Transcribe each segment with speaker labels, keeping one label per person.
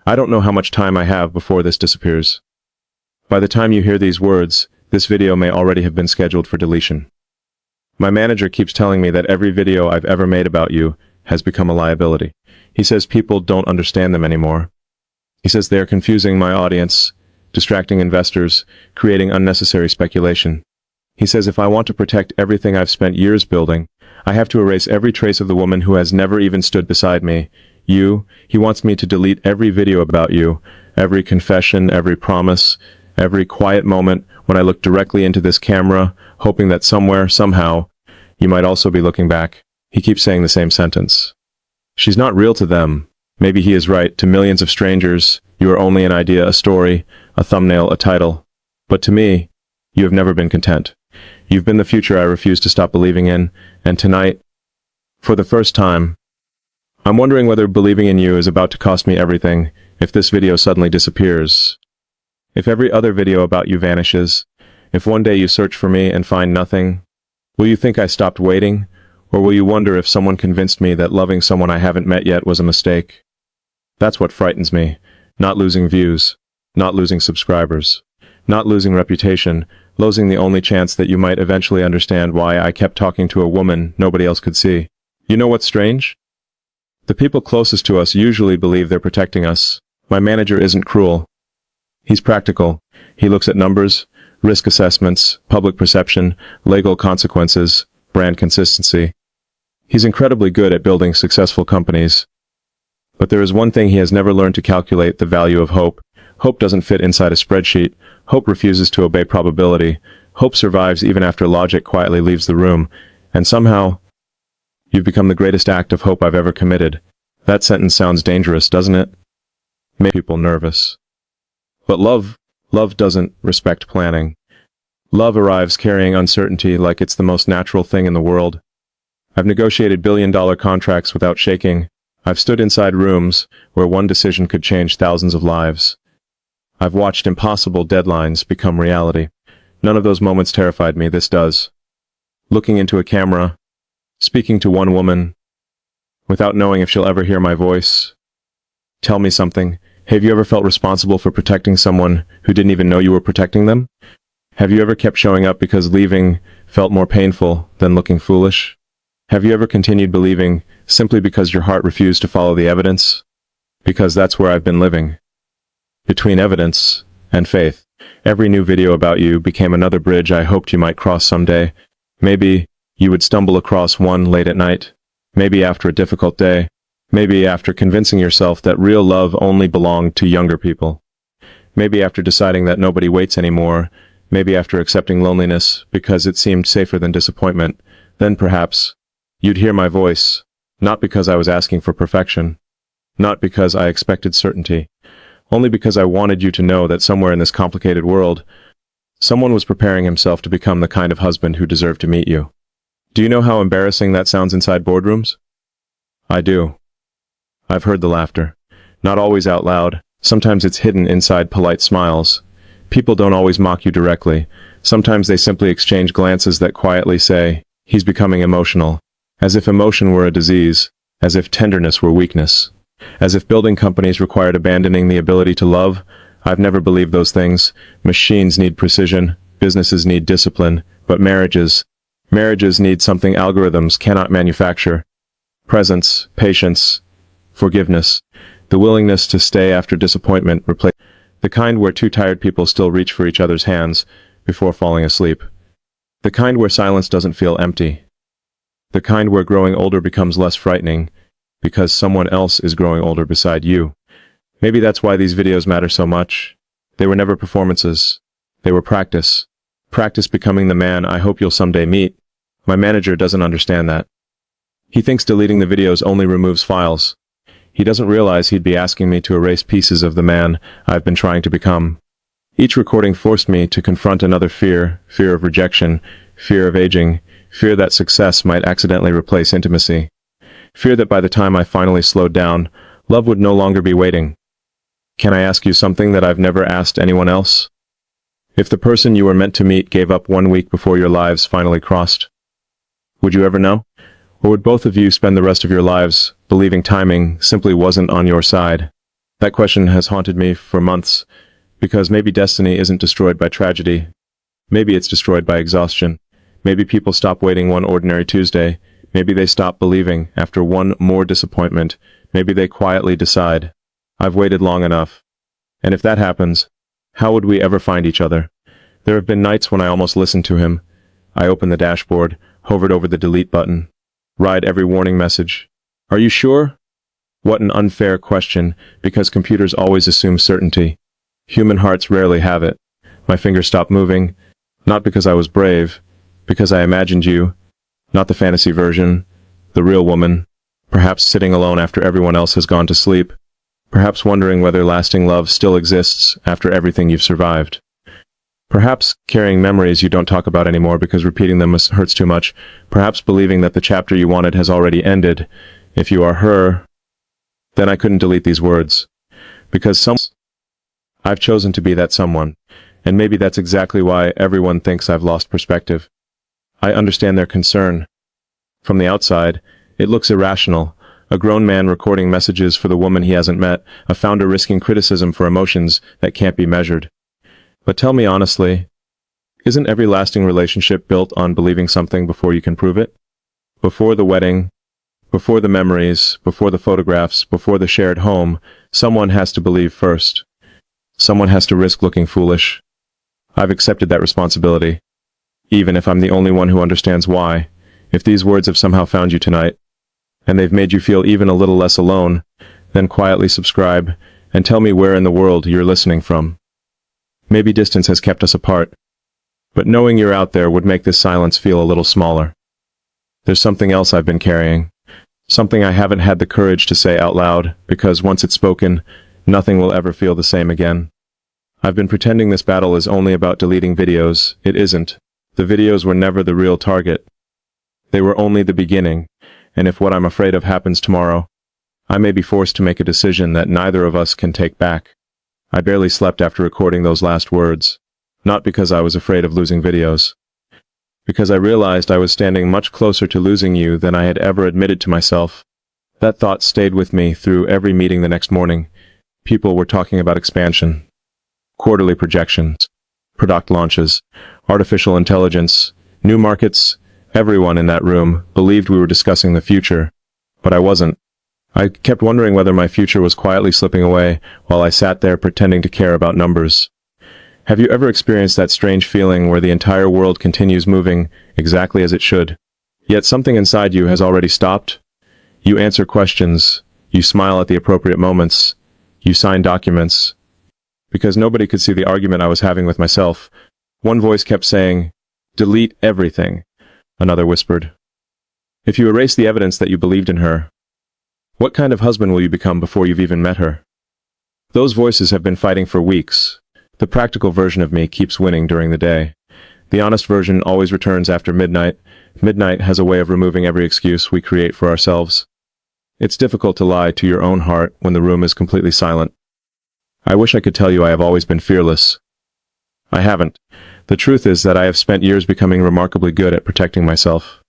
Speaker 1: I don't know how much time I have before this disappears. By the time you hear these words, this video may already have been scheduled for deletion. My manager keeps telling me that every video I've ever made about you has become a liability. He says people don't understand them anymore. He says they're confusing my audience, distracting investors, creating unnecessary speculation. He says if I want to protect everything I've spent years building, I have to erase every trace of the woman who has never even stood beside me. You. He wants me to delete every video about you, every confession, every promise, every quiet moment when I look directly into this camera, hoping that somewhere, somehow, you might also be looking back. He keeps saying the same sentence. She's not real to them. Maybe he is right. To millions of strangers, you are only an idea, a story, a thumbnail, a title. But to me, you have never been content. You've been the future I refuse to stop believing in, and tonight, for the first time, I'm wondering whether believing in you is about to cost me everything if this video suddenly disappears. If every other video about you vanishes, if one day you search for me and find nothing, will you think I stopped waiting, or will you wonder if someone convinced me that loving someone I haven't met yet was a mistake? That's what frightens me, not losing views, not losing subscribers, not losing reputation, losing the only chance that you might eventually understand why I kept talking to a woman nobody else could see. You know what's strange? The people closest to us usually believe they're protecting us. My manager isn't cruel. He's practical. He looks at numbers, risk assessments, public perception, legal consequences, brand consistency. He's incredibly good at building successful companies. But there is one thing he has never learned to calculate: the value of hope. Hope doesn't fit inside a spreadsheet. Hope refuses to obey probability. Hope survives even after logic quietly leaves the room. And somehow, you've become the greatest act of hope I've ever committed. That sentence sounds dangerous, doesn't it? Make people nervous. But love doesn't respect planning. Love arrives carrying uncertainty like it's the most natural thing in the world. I've negotiated billion-dollar contracts without shaking. I've stood inside rooms where one decision could change thousands of lives. I've watched impossible deadlines become reality. None of those moments terrified me. This does. Looking into a camera, speaking to one woman, without knowing if she'll ever hear my voice. Tell me something. Have you ever felt responsible for protecting someone who didn't even know you were protecting them? Have you ever kept showing up because leaving felt more painful than looking foolish? Have you ever continued believing simply because your heart refused to follow the evidence? Because that's where I've been living. Between evidence and faith. Every new video about you became another bridge I hoped you might cross someday. Maybe you would stumble across one late at night. Maybe after a difficult day. Maybe after convincing yourself that real love only belonged to younger people. Maybe after deciding that nobody waits anymore. Maybe after accepting loneliness because it seemed safer than disappointment. Then perhaps you'd hear my voice, not because I was asking for perfection, not because I expected certainty, only because I wanted you to know that somewhere in this complicated world, someone was preparing himself to become the kind of husband who deserved to meet you. Do you know how embarrassing that sounds inside boardrooms? I do. I've heard the laughter. Not always out loud. Sometimes it's hidden inside polite smiles. People don't always mock you directly. Sometimes they simply exchange glances that quietly say, "He's becoming emotional." As if emotion were a disease. As if tenderness were weakness. As if building companies required abandoning the ability to love. I've never believed those things. Machines need precision. Businesses need discipline. But marriages need something algorithms cannot manufacture. Presence, patience, forgiveness. The willingness to stay after disappointment. The kind where two tired people still reach for each other's hands before falling asleep. The kind where silence doesn't feel empty. The kind where growing older becomes less frightening because someone else is growing older beside you. Maybe that's why these videos matter so much. They were never performances. They were practice. Practice becoming the man I hope you'll someday meet. My manager doesn't understand that. He thinks deleting the videos only removes files. He doesn't realize he'd be asking me to erase pieces of the man I've been trying to become. Each recording forced me to confront another fear of rejection, fear of aging, fear that success might accidentally replace intimacy, fear that by the time I finally slowed down, love would no longer be waiting. Can I ask you something that I've never asked anyone else? If the person you were meant to meet gave up 1 week before your lives finally crossed, would you ever know? Or would both of you spend the rest of your lives believing timing simply wasn't on your side? That question has haunted me for months, because maybe destiny isn't destroyed by tragedy. Maybe it's destroyed by exhaustion. Maybe people stop waiting one ordinary Tuesday. Maybe they stop believing after one more disappointment. Maybe they quietly decide, I've waited long enough. And if that happens, how would we ever find each other? There have been nights when I almost listened to him. I opened the dashboard, hovered over the delete button, read every warning message. Are you sure? What an unfair question, because computers always assume certainty. Human hearts rarely have it. My fingers stopped moving, not because I was brave, because I imagined you, not the fantasy version, the real woman, perhaps sitting alone after everyone else has gone to sleep, perhaps wondering whether lasting love still exists after everything you've survived. Perhaps carrying memories you don't talk about anymore because repeating them hurts too much, perhaps believing that the chapter you wanted has already ended. If you are her, then I couldn't delete these words. Because I've chosen to be that someone, and maybe that's exactly why everyone thinks I've lost perspective. I understand their concern. From the outside, it looks irrational. A grown man recording messages for the woman he hasn't met, a founder risking criticism for emotions that can't be measured. But tell me honestly, isn't every lasting relationship built on believing something before you can prove it? Before the wedding, before the memories, before the photographs, before the shared home, someone has to believe first. Someone has to risk looking foolish. I've accepted that responsibility, even if I'm the only one who understands why. If these words have somehow found you tonight, and they've made you feel even a little less alone, then quietly subscribe and tell me where in the world you're listening from. Maybe distance has kept us apart, but knowing you're out there would make this silence feel a little smaller. There's something else I've been carrying, something I haven't had the courage to say out loud, because once it's spoken, nothing will ever feel the same again. I've been pretending this battle is only about deleting videos. It isn't. The videos were never the real target. They were only the beginning, and if what I'm afraid of happens tomorrow, I may be forced to make a decision that neither of us can take back. I barely slept after recording those last words, not because I was afraid of losing videos, because I realized I was standing much closer to losing you than I had ever admitted to myself. That thought stayed with me through every meeting the next morning. People were talking about expansion, quarterly projections, product launches, artificial intelligence, new markets. Everyone in that room believed we were discussing the future, but I wasn't. I kept wondering whether my future was quietly slipping away while I sat there pretending to care about numbers. Have you ever experienced that strange feeling where the entire world continues moving exactly as it should, yet something inside you has already stopped? You answer questions, you smile at the appropriate moments, you sign documents. Because nobody could see the argument I was having with myself. One voice kept saying, delete everything. Another whispered, if you erase the evidence that you believed in her, what kind of husband will you become before you've even met her? Those voices have been fighting for weeks. The practical version of me keeps winning during the day. The honest version always returns after midnight. Midnight has a way of removing every excuse we create for ourselves. It's difficult to lie to your own heart when the room is completely silent. I wish I could tell you I have always been fearless. I haven't. The truth is that I have spent years becoming remarkably good at protecting myself.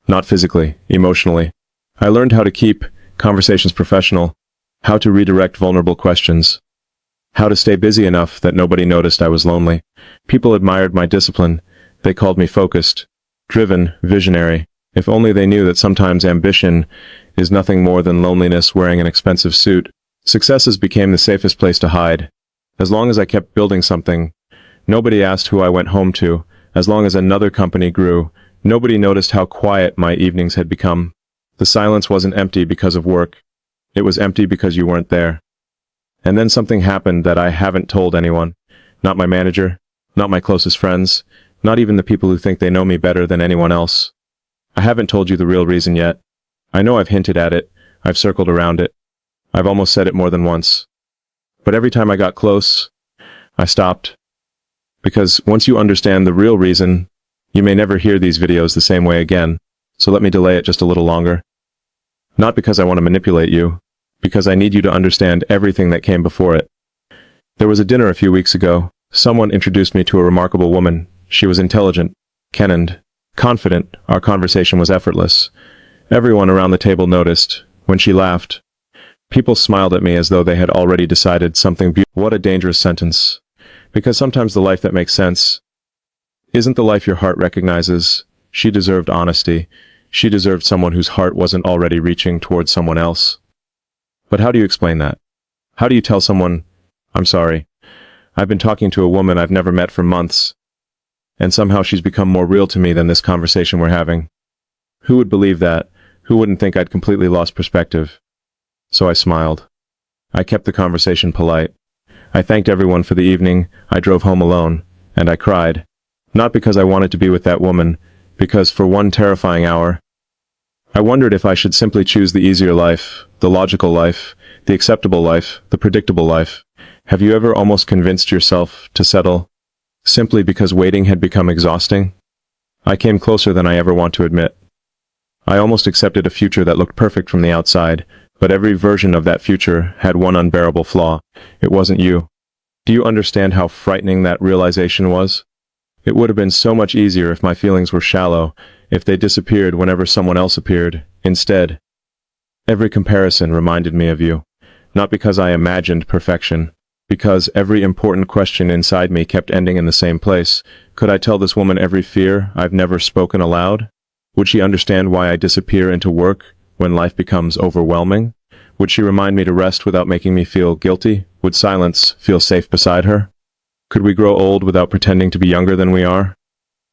Speaker 1: Not physically, emotionally. I learned how to keep conversations professional, how to redirect vulnerable questions, how to stay busy enough that nobody noticed I was lonely. People admired my discipline. They called me focused, driven, visionary. If only they knew that sometimes ambition is nothing more than loneliness wearing an expensive suit. Successes became the safest place to hide. As long as I kept building something, nobody asked who I went home to. As long as another company grew, nobody noticed how quiet my evenings had become. The silence wasn't empty because of work. It was empty because you weren't there. And then something happened that I haven't told anyone. Not my manager, not my closest friends, not even the people who think they know me better than anyone else. I haven't told you the real reason yet. I know I've hinted at it. I've circled around it. I've almost said it more than once. But every time I got close, I stopped. Because once you understand the real reason, you may never hear these videos the same way again. So let me delay it just a little longer. Not because I want to manipulate you, because I need you to understand everything that came before it. There was a dinner a few weeks ago. Someone introduced me to a remarkable woman. She was intelligent, candid, confident. Our conversation was effortless. Everyone around the table noticed. When she laughed, People smiled at me as though they had already decided something beautiful. What a dangerous sentence. Because sometimes the life that makes sense isn't the life your heart recognizes. She deserved honesty. She deserved someone whose heart wasn't already reaching towards someone else. But how do you explain that? How do you tell someone, I'm sorry, I've been talking to a woman I've never met for months, and somehow she's become more real to me than this conversation we're having? Who would believe that? Who wouldn't think I'd completely lost perspective? So I smiled. I kept the conversation polite. I thanked everyone for the evening. I drove home alone, and I cried. Not because I wanted to be with that woman, because for one terrifying hour, I wondered if I should simply choose the easier life, the logical life, the acceptable life, the predictable life. Have you ever almost convinced yourself to settle, simply because waiting had become exhausting? I came closer than I ever want to admit. I almost accepted a future that looked perfect from the outside, but every version of that future had one unbearable flaw. It wasn't you. Do you understand how frightening that realization was? It would have been so much easier if my feelings were shallow, if they disappeared whenever someone else appeared. Instead, every comparison reminded me of you. Not because I imagined perfection, because every important question inside me kept ending in the same place. Could I tell this woman every fear I've never spoken aloud? Would she understand why I disappear into work when life becomes overwhelming? Would she remind me to rest without making me feel guilty? Would silence feel safe beside her? Could we grow old without pretending to be younger than we are?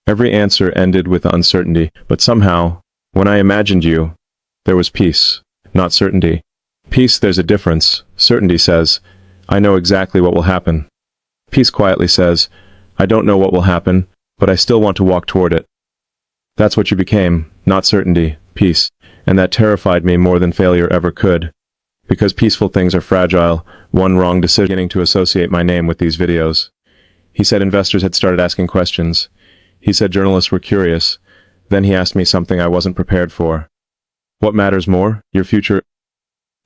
Speaker 1: Every answer ended with uncertainty, but somehow, when I imagined you, there was peace, not certainty. Peace, there's a difference. Certainty says, I know exactly what will happen. Peace quietly says, I don't know what will happen, but I still want to walk toward it. That's what you became, not certainty, peace, and that terrified me more than failure ever could. Because peaceful things are fragile, one wrong decision beginning to associate my name with these videos. He said investors had started asking questions. He said journalists were curious. Then he asked me something I wasn't prepared for. What matters more, your future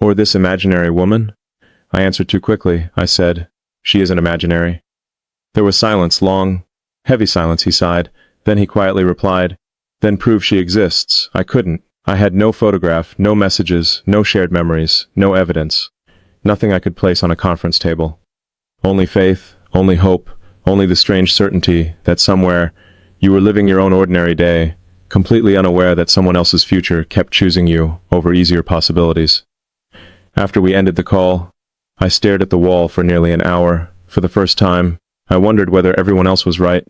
Speaker 1: or this imaginary woman? I answered too quickly. I said, she isn't imaginary. There was silence, long, heavy silence. He sighed. Then he quietly replied, then prove she exists. I couldn't. I had no photograph, no messages, no shared memories, no evidence. Nothing I could place on a conference table. Only faith, only hope, only the strange certainty that somewhere you were living your own ordinary day, completely unaware that someone else's future kept choosing you over easier possibilities. After we ended the call, I stared at the wall for nearly an hour. For the first time, I wondered whether everyone else was right.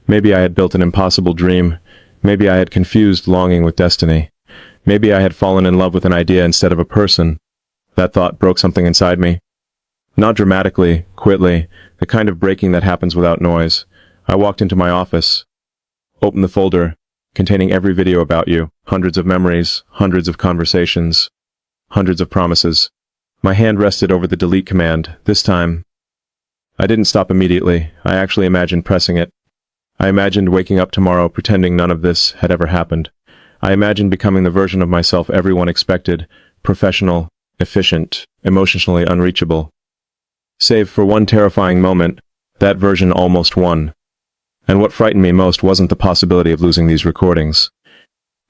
Speaker 1: Maybe I had built an impossible dream. Maybe I had confused longing with destiny. Maybe I had fallen in love with an idea instead of a person. That thought broke something inside me. Not dramatically, quickly, the kind of breaking that happens without noise. I walked into my office, opened the folder containing every video about you, hundreds of memories, hundreds of conversations, hundreds of promises. My hand rested over the delete command. This time, I didn't stop immediately. I actually imagined pressing it. I imagined waking up tomorrow pretending none of this had ever happened. I imagined becoming the version of myself everyone expected, professional, efficient, emotionally unreachable. Save for one terrifying moment, that version almost won. And what frightened me most wasn't the possibility of losing these recordings.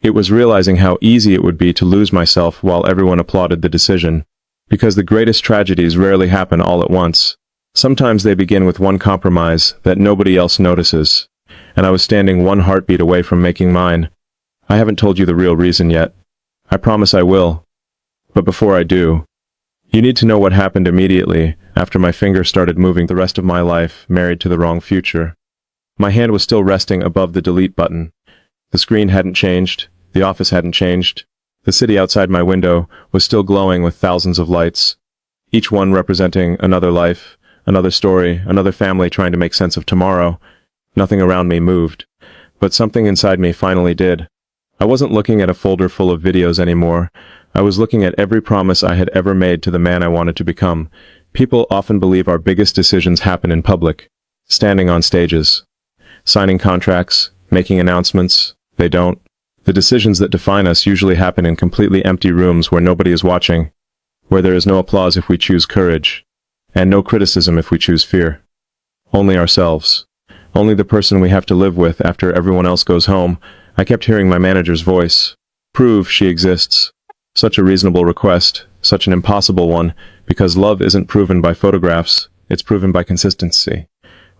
Speaker 1: It was realizing how easy it would be to lose myself while everyone applauded the decision. Because the greatest tragedies rarely happen all at once. Sometimes they begin with one compromise that nobody else notices. And I was standing one heartbeat away from making mine. I haven't told you the real reason yet. I promise I will. But before I do, you need to know what happened immediately after my finger started moving the rest of my life married to the wrong future. My hand was still resting above the delete button. The screen hadn't changed. The office hadn't changed. The city outside my window was still glowing with thousands of lights, each one representing another life, another story, another family trying to make sense of tomorrow. Nothing around me moved, but something inside me finally did. I wasn't looking at a folder full of videos anymore. I was looking at every promise I had ever made to the man I wanted to become. People often believe our biggest decisions happen in public, standing on stages, signing contracts, making announcements. They don't. The decisions that define us usually happen in completely empty rooms where nobody is watching, where there is no applause if we choose courage, and no criticism if we choose fear. Only ourselves. Only the person we have to live with after everyone else goes home. I kept hearing my manager's voice. Prove she exists. Such a reasonable request, such an impossible one, because love isn't proven by photographs, it's proven by consistency.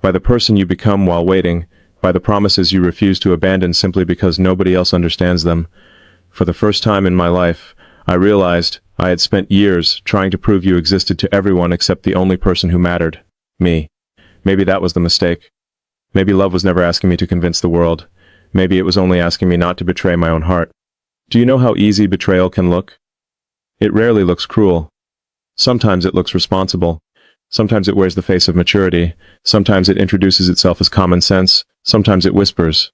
Speaker 1: By the person you become while waiting, by the promises you refuse to abandon simply because nobody else understands them. For the first time in my life, I realized I had spent years trying to prove you existed to everyone except the only person who mattered, me. Maybe that was the mistake. Maybe love was never asking me to convince the world. Maybe it was only asking me not to betray my own heart. Do you know how easy betrayal can look? It rarely looks cruel. Sometimes it looks responsible. Sometimes it wears the face of maturity. Sometimes it introduces itself as common sense. Sometimes it whispers.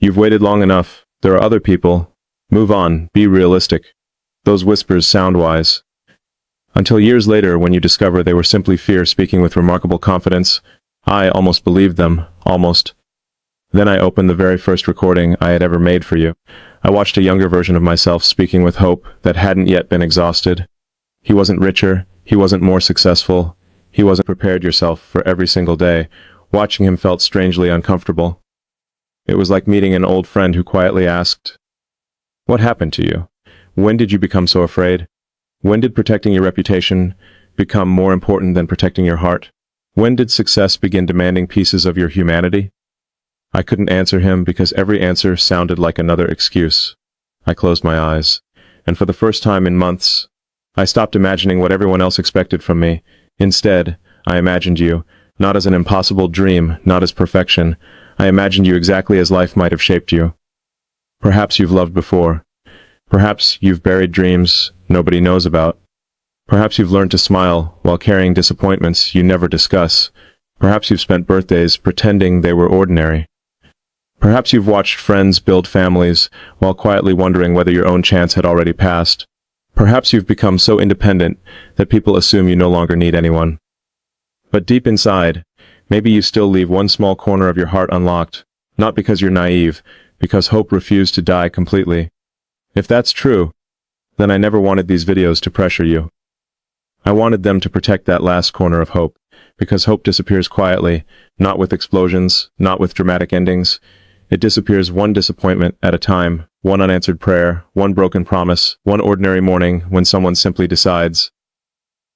Speaker 1: You've waited long enough. There are other people. Move on. Be realistic. Those whispers sound wise. Until years later, when you discover they were simply fear speaking with remarkable confidence, I almost believed them. Almost. Then I opened the very first recording I had ever made for you. I watched a younger version of myself speaking with hope that hadn't yet been exhausted. He wasn't richer. He wasn't more successful. He wasn't prepared yourself for every single day. Watching him felt strangely uncomfortable. It was like meeting an old friend who quietly asked, "What happened to you? When did you become so afraid? When did protecting your reputation become more important than protecting your heart? When did success begin demanding pieces of your humanity?" I couldn't answer him because every answer sounded like another excuse. I closed my eyes, and for the first time in months, I stopped imagining what everyone else expected from me. Instead, I imagined you, not as an impossible dream, not as perfection. I imagined you exactly as life might have shaped you. Perhaps you've loved before. Perhaps you've buried dreams nobody knows about. Perhaps you've learned to smile while carrying disappointments you never discuss. Perhaps you've spent birthdays pretending they were ordinary. Perhaps you've watched friends build families while quietly wondering whether your own chance had already passed. Perhaps you've become so independent that people assume you no longer need anyone. But deep inside, maybe you still leave one small corner of your heart unlocked, not because you're naive, because hope refused to die completely. If that's true, then I never wanted these videos to pressure you. I wanted them to protect that last corner of hope, because hope disappears quietly, not with explosions, not with dramatic endings. It disappears one disappointment at a time, one unanswered prayer, one broken promise, one ordinary morning when someone simply decides,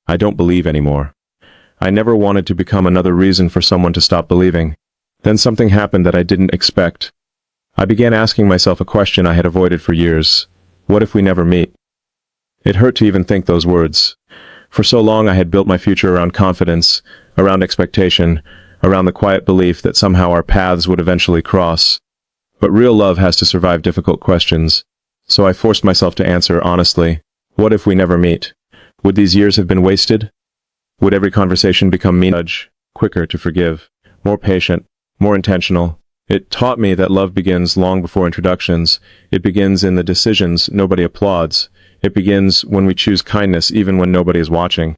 Speaker 1: "I don't believe anymore." I never wanted to become another reason for someone to stop believing. Then something happened that I didn't expect. I began asking myself a question I had avoided for years. What if we never meet? It hurt to even think those words. For so long I had built my future around confidence, around expectation, around the quiet belief that somehow our paths would eventually cross. But real love has to survive difficult questions, so I forced myself to answer honestly. What if we never meet? Would these years have been wasted? Would every conversation become mean, quicker to forgive, more patient, more intentional? It taught me that love begins long before introductions. It begins in the decisions nobody applauds. It begins when we choose kindness even when nobody is watching.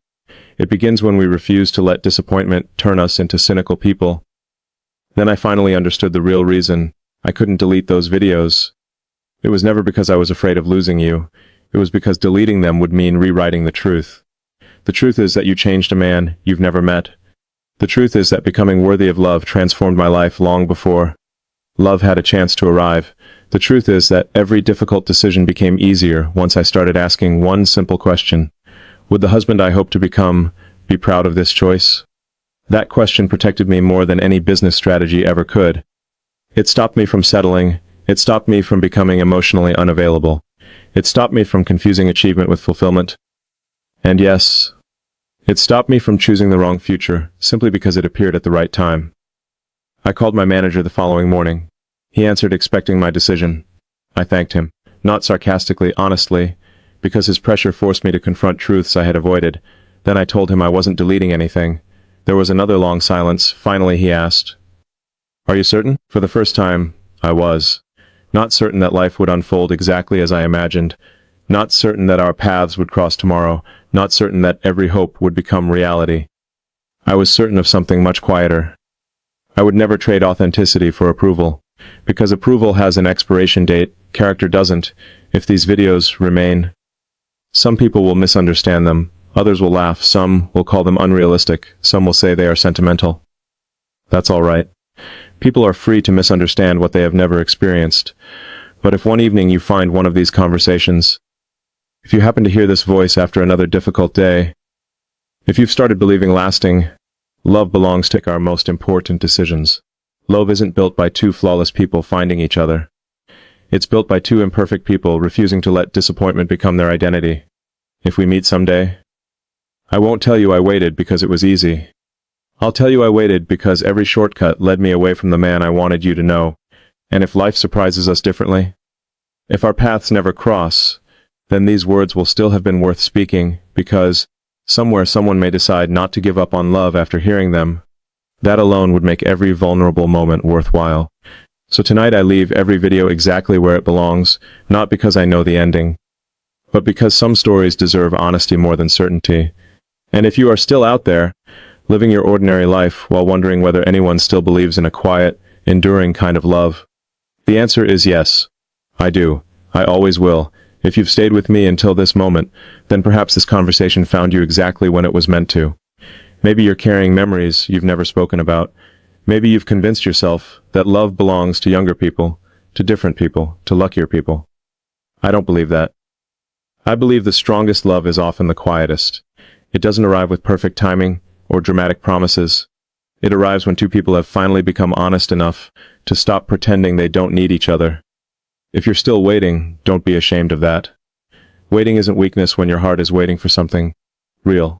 Speaker 1: It begins when we refuse to let disappointment turn us into cynical people. Then I finally understood the real reason I couldn't delete those videos. It was never because I was afraid of losing you. It was because deleting them would mean rewriting the truth. The truth is that you changed a man you've never met. The truth is that becoming worthy of love transformed my life long before love had a chance to arrive. The truth is that every difficult decision became easier once I started asking one simple question. Would the husband I hope to become be proud of this choice? That question protected me more than any business strategy ever could. It stopped me from settling. It stopped me from becoming emotionally unavailable. It stopped me from confusing achievement with fulfillment. And yes, it stopped me from choosing the wrong future simply because it appeared at the right time. I called my manager the following morning. He answered expecting my decision. I thanked him, not sarcastically, honestly, because his pressure forced me to confront truths I had avoided. Then I told him I wasn't deleting anything. There was another long silence. Finally he asked, "Are you certain?" For the first time, I was. Not certain that life would unfold exactly as I imagined. Not certain that our paths would cross tomorrow. Not certain that every hope would become reality. I was certain of something much quieter. I would never trade authenticity for approval. Because approval has an expiration date, character doesn't. If these videos remain, some people will misunderstand them. Others will laugh. Some will call them unrealistic. Some will say they are sentimental. That's all right. People are free to misunderstand what they have never experienced. But if one evening you find one of these conversations If you happen to hear this voice after another difficult day, if you've started believing lasting love belongs to our most important decisions. Love isn't built by two flawless people finding each other. It's built by two imperfect people refusing to let disappointment become their identity. If we meet someday, I won't tell you I waited because it was easy. I'll tell you I waited because every shortcut led me away from the man I wanted you to know. And if life surprises us differently, if our paths never cross, then these words will still have been worth speaking, because somewhere someone may decide not to give up on love after hearing them. That alone would make every vulnerable moment worthwhile. So tonight I leave every video exactly where it belongs, not because I know the ending, but because some stories deserve honesty more than certainty. And if you are still out there, living your ordinary life while wondering whether anyone still believes in a quiet, enduring kind of love, the answer is yes. I do. I always will. If you've stayed with me until this moment, then perhaps this conversation found you exactly when it was meant to. Maybe you're carrying memories you've never spoken about. Maybe you've convinced yourself that love belongs to younger people, to different people, to luckier people. I don't believe that. I believe the strongest love is often the quietest. It doesn't arrive with perfect timing or dramatic promises. It arrives when two people have finally become honest enough to stop pretending they don't need each other. If you're still waiting, don't be ashamed of that. Waiting isn't weakness when your heart is waiting for something real.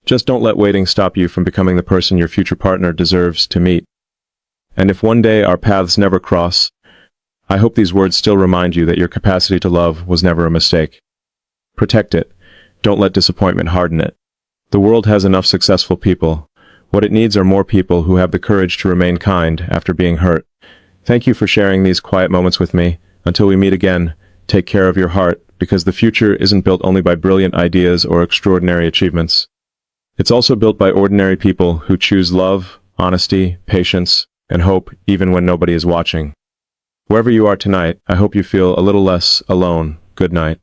Speaker 1: Just don't let waiting stop you from becoming the person your future partner deserves to meet. And if one day our paths never cross, I hope these words still remind you that your capacity to love was never a mistake. Protect it. Don't let disappointment harden it. The world has enough successful people. What it needs are more people who have the courage to remain kind after being hurt. Thank you for sharing these quiet moments with me. Until we meet again, take care of your heart, because the future isn't built only by brilliant ideas or extraordinary achievements. It's also built by ordinary people who choose love, honesty, patience, and hope even when nobody is watching. Wherever you are tonight, I hope you feel a little less alone. Good night.